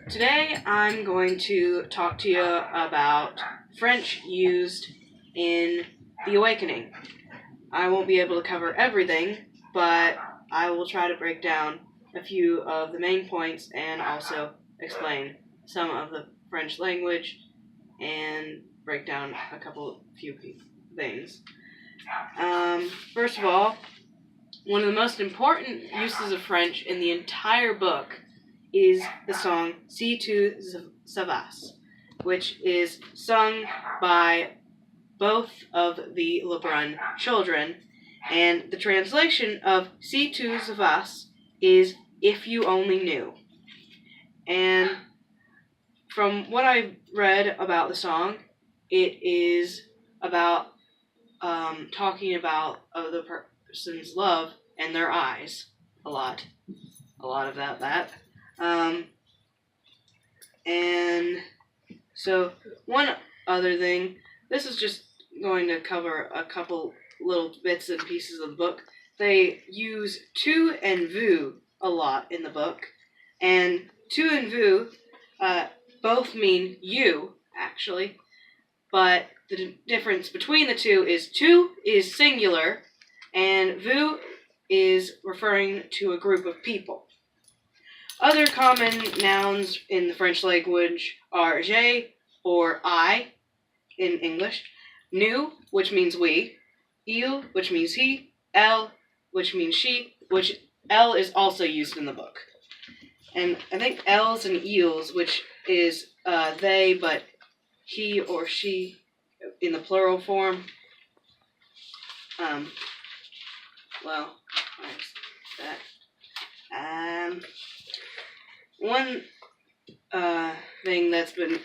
Today I'm going to talk to you about French used in The Awakening. I won't be able to cover everything, but I will try to break down a few of the main points and also explain some of the French language and break down few things. First of all, one of the most important uses of French in the entire book is the song Si tu savas, which is sung by both of the Lebrun children, and the translation of Si tu savas is if you only knew. And from what I've read about the song, it is about talking about the person's love and their eyes a lot of that. And so one other thing, this is just going to cover a couple little bits and pieces of the book. They use tu and vu a lot in the book, and tu and vu both mean you, actually, but the difference between the two is tu is singular, and vu is referring to a group of people. Other common nouns in the French language are je, or I, in English, nous, which means we, il, which means he, elle, which means she, which elle is also used in the book. And I think elles and ils, which is they, but he or she in the plural form. Well, there's that. One thing that's been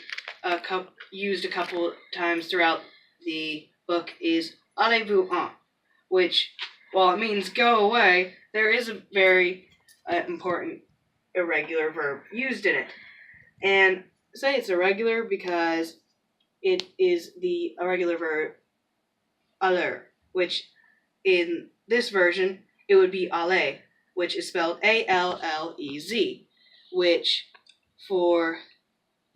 used a couple times throughout the book is allez-vous-en, which, while it means go away, there is a very important irregular verb used in it. And say it's irregular because it is the irregular verb aller, which in this version it would be aller, which is spelled A-L-L-E-Z, which for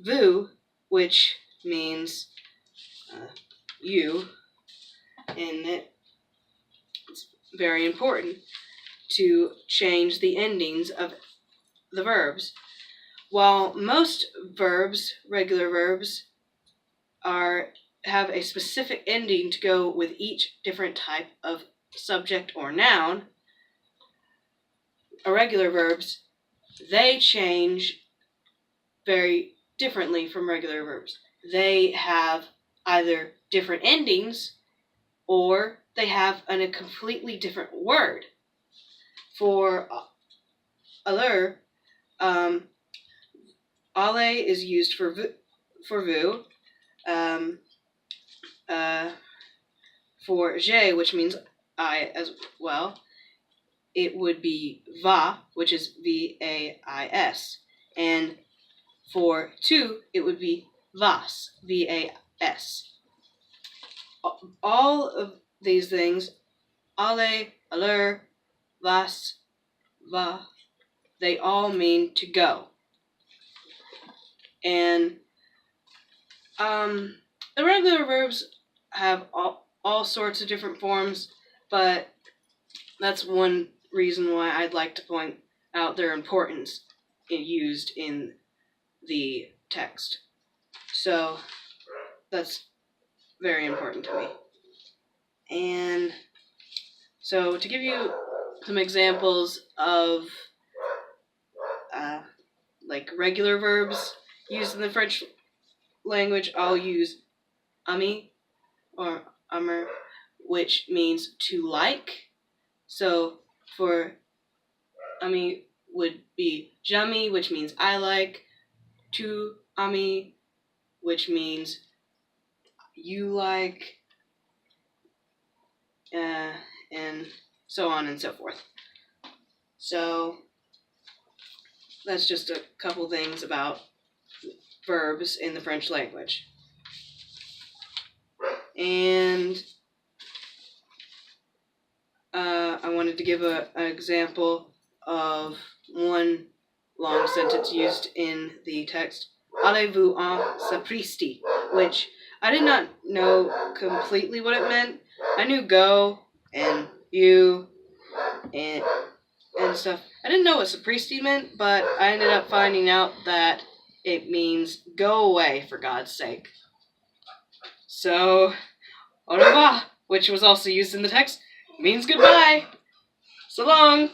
vous, which means you, and it's very important to change the endings of the verbs. While most verbs, regular verbs, have a specific ending to go with each different type of subject or noun, irregular verbs, they change very differently from regular verbs. They have either different endings or they have a completely different word. For aller, aller is used for vous. For je, which means I as well, it would be va, which is V-A-I-S. And for tu, it would be vas, V-A-S. All of these things, aller, aller, vas, va, they all mean to go. And irregular verbs have all sorts of different forms, but that's one reason why I'd like to point out their importance used in the text. So that's very important to me. And so to give you some examples of like regular verbs used in the French language, I'll use ami or amer, which means to like. So for ami would be j'aime, which means I like, tu aimes, which means you like, and so on and so forth. So that's just a couple things about verbs in the French language. And I wanted to give an example of one long sentence used in the text, allez-vous en sapristi, which I did not know completely what it meant. I knew go and you and stuff. I didn't know what sapristi meant, but I ended up finding out that it means go away, for God's sake. So, au revoir, which was also used in the text, means goodbye. So long.